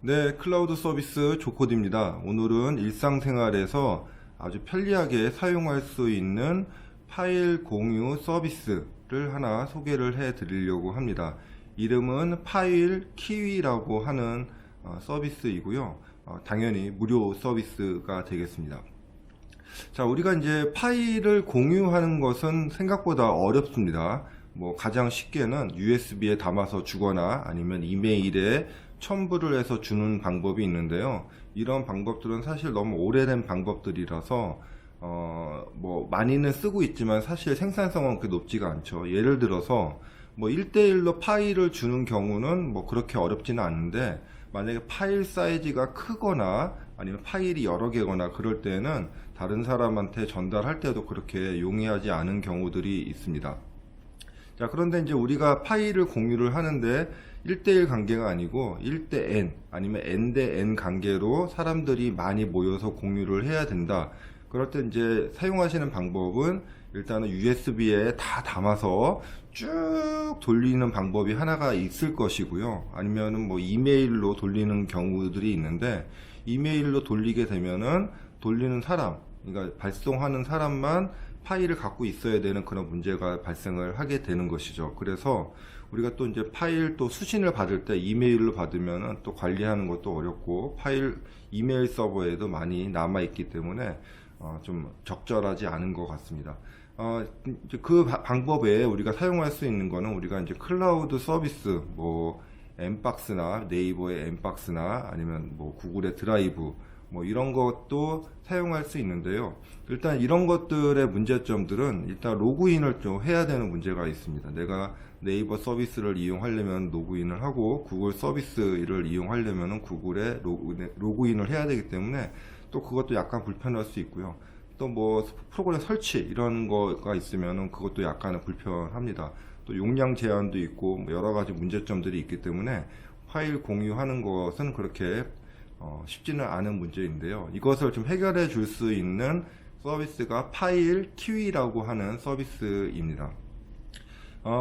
네, 클라우드 서비스 조코드입니다. 오늘은 일상생활에서 아주 편리하게 사용할 수 있는 파일 공유 서비스를 하나 소개를 해 드리려고 합니다. 이름은 파일 키위라고 하는 서비스이고요. 당연히 무료 서비스가 되겠습니다. 자, 우리가 이제 파일을 공유하는 것은 생각보다 어렵습니다. 가장 쉽게는 USB에 담아서 주거나 아니면 이메일에 첨부를 해서 주는 방법이 있는데요. 이런 방법들은 사실 너무 오래된 방법들이라서 많이는 쓰고 있지만 사실 생산성은 그렇게 높지가 않죠. 예를 들어서 1대1로 파일을 주는 경우는 그렇게 어렵지는 않은데, 만약에 파일 사이즈가 크거나 아니면 파일이 여러 개거나 그럴 때는 다른 사람한테 전달할 때도 그렇게 용이하지 않은 경우들이 있습니다. 자, 그런데 이제 우리가 파일을 공유를 하는데 1대1 관계가 아니고 1대 N 아니면 N 대 N 관계로 사람들이 많이 모여서 공유를 해야 된다. 그럴 때 이제 사용하시는 방법은 일단은 USB에 다 담아서 쭉 돌리는 방법이 하나가 있을 것이고요. 아니면은 이메일로 돌리는 경우들이 있는데, 이메일로 돌리게 되면은 돌리는 사람, 그러니까 발송하는 사람만 파일을 갖고 있어야 되는 그런 문제가 발생을 하게 되는 것이죠. 그래서 우리가 또 이제 파일 또 수신을 받을 때 이메일로 받으면은 또 관리하는 것도 어렵고, 파일 이메일 서버에도 많이 남아 있기 때문에 좀 적절하지 않은 것 같습니다. 그 방법 외에 우리가 사용할 수 있는 거는 우리가 이제 클라우드 서비스, 엠박스나 네이버의 엠박스나 아니면 구글의 드라이브 이런 것도 사용할 수 있는데요. 일단 이런 것들의 문제점들은 일단 로그인을 좀 해야 되는 문제가 있습니다. 내가 네이버 서비스를 이용하려면 로그인을 하고, 구글 서비스를 이용하려면 구글에 로그인을 해야 되기 때문에 또 그것도 약간 불편할 수 있고요. 또 프로그램 설치 이런 거가 있으면 그것도 약간은 불편합니다. 또 용량 제한도 있고 여러 가지 문제점들이 있기 때문에 파일 공유하는 것은 그렇게 쉽지는 않은 문제인데요. 이것을 좀 해결해 줄 수 있는 서비스가 파일 키위라고 하는 서비스입니다.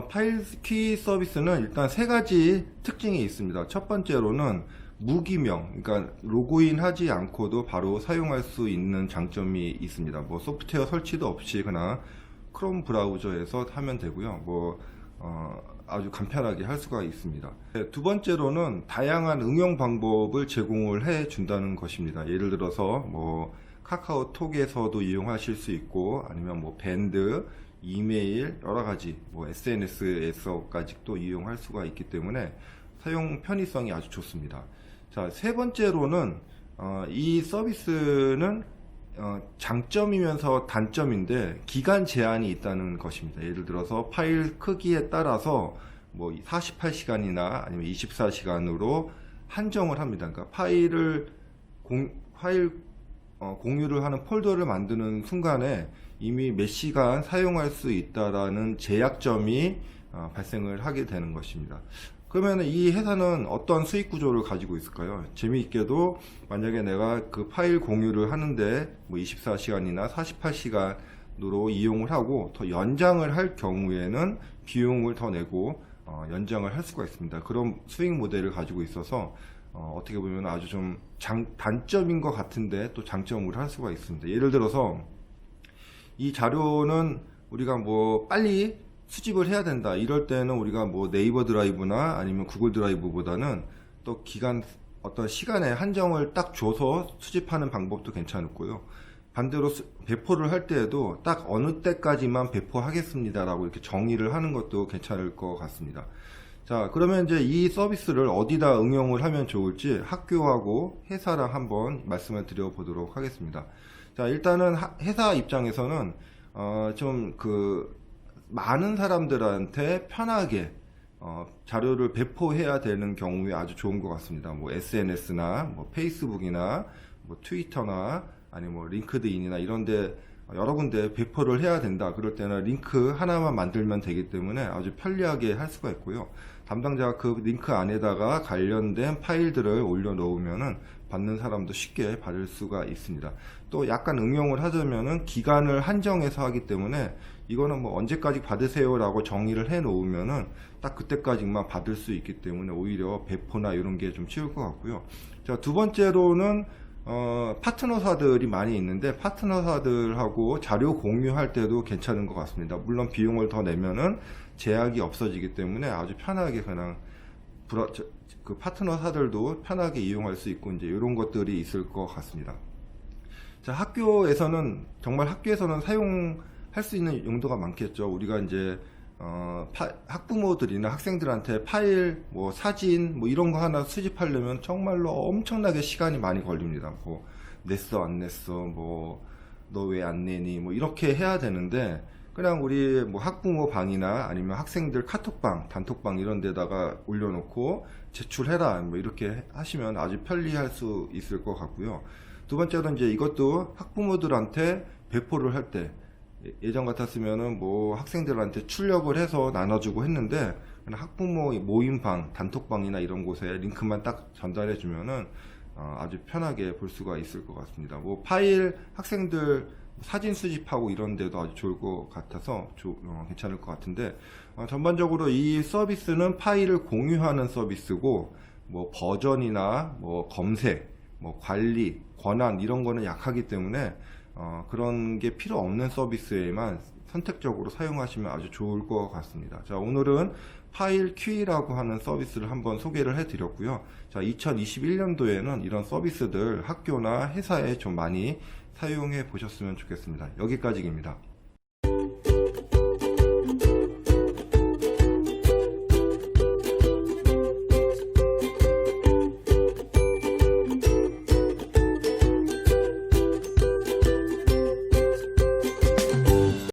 파일 키위 서비스는 일단 세 가지 특징이 있습니다. 첫 번째로는 무기명, 그러니까 로그인 하지 않고도 바로 사용할 수 있는 장점이 있습니다. 소프트웨어 설치도 없이 그냥 크롬 브라우저에서 하면 되고요. 아주 간편하게 할 수가 있습니다. 두 번째로는 다양한 응용 방법을 제공을 해 준다는 것입니다. 예를 들어서 카카오톡에서도 이용하실 수 있고, 아니면 밴드, 이메일, 여러 가지 SNS에서까지도 이용할 수가 있기 때문에 사용 편의성이 아주 좋습니다. 자, 세 번째로는 이 서비스는 장점이면서 단점인데 기간 제한이 있다는 것입니다. 예를 들어서 파일 크기에 따라서 48시간이나 아니면 24시간으로 한정을 합니다. 그러니까 파일 공유를 하는 폴더를 만드는 순간에 이미 몇 시간 사용할 수 있다라는 제약점이 발생을 하게 되는 것입니다. 그러면 이 회사는 어떤 수익 구조를 가지고 있을까요? 재미있게도 만약에 내가 그 파일 공유를 하는데 24시간이나 48시간으로 이용을 하고 더 연장을 할 경우에는 비용을 더 내고 연장을 할 수가 있습니다. 그런 수익 모델을 가지고 있어서 어떻게 보면 아주 좀 단점인 것 같은데 또 장점으로 할 수가 있습니다. 예를 들어서 이 자료는 우리가 빨리 수집을 해야 된다, 이럴 때는 우리가 네이버 드라이브나 아니면 구글 드라이브보다는 또 어떤 시간에 한정을 딱 줘서 수집하는 방법도 괜찮고요. 반대로 배포를 할 때에도 딱 어느 때까지만 배포하겠습니다라고 이렇게 정의를 하는 것도 괜찮을 것 같습니다. 자, 그러면 이제 이 서비스를 어디다 응용을 하면 좋을지 학교하고 회사랑 한번 말씀을 드려보도록 하겠습니다. 자, 일단은 회사 입장에서는 많은 사람들한테 편하게 자료를 배포해야 되는 경우에 아주 좋은 것 같습니다. SNS나 페이스북이나 트위터나 아니면 링크드인이나 이런데 여러 군데 배포를 해야 된다. 그럴 때는 링크 하나만 만들면 되기 때문에 아주 편리하게 할 수가 있고요. 담당자가 그 링크 안에다가 관련된 파일들을 올려놓으면은 받는 사람도 쉽게 받을 수가 있습니다. 또 약간 응용을 하자면은 기간을 한정해서 하기 때문에 이거는 언제까지 받으세요 라고 정의를 해 놓으면은 딱 그때까지만 받을 수 있기 때문에 오히려 배포나 이런 게 좀 쉬울 것 같고요. 자, 두 번째로는 파트너사들이 많이 있는데 파트너사들하고 자료 공유할 때도 괜찮은 것 같습니다. 물론 비용을 더 내면은 제약이 없어지기 때문에 아주 편하게 그냥 그 파트너사들도 편하게 이용할 수 있고 이제 이런 것들이 있을 것 같습니다. 자, 정말 학교에서는 사용할 수 있는 용도가 많겠죠. 우리가 이제 학부모들이나 학생들한테 파일, 뭐 사진, 뭐 이런 거 하나 수집하려면 정말로 엄청나게 시간이 많이 걸립니다. 뭐 냈어 안 냈어, 뭐 너 왜 안 내니, 뭐 이렇게 해야 되는데 그냥 우리 뭐 학부모 방이나 아니면 학생들 카톡방, 단톡방 이런 데다가 올려놓고 제출해라, 뭐 이렇게 하시면 아주 편리할 수 있을 것 같고요. 두 번째로 이제 이것도 학부모들한테 배포를 할 때 예전 같았으면은 뭐 학생들한테 출력을 해서 나눠주고 했는데 학부모 모임방, 단톡방이나 이런 곳에 링크만 딱 전달해 주면은 아주 편하게 볼 수가 있을 것 같습니다. 뭐 파일 학생들 사진 수집하고 이런 데도 아주 좋을 것 같아서 괜찮을 것 같은데 전반적으로 이 서비스는 파일을 공유하는 서비스고 뭐 버전이나 뭐 검색, 뭐 관리, 권한 이런 거는 약하기 때문에 그런 게 필요 없는 서비스에만 선택적으로 사용하시면 아주 좋을 것 같습니다. 자, 오늘은 파일 큐이라고 하는 서비스를 한번 소개를 해 드렸고요. 자, 2021년도에는 이런 서비스들 학교나 회사에 좀 많이 사용해 보셨으면 좋겠습니다. 여기까지입니다.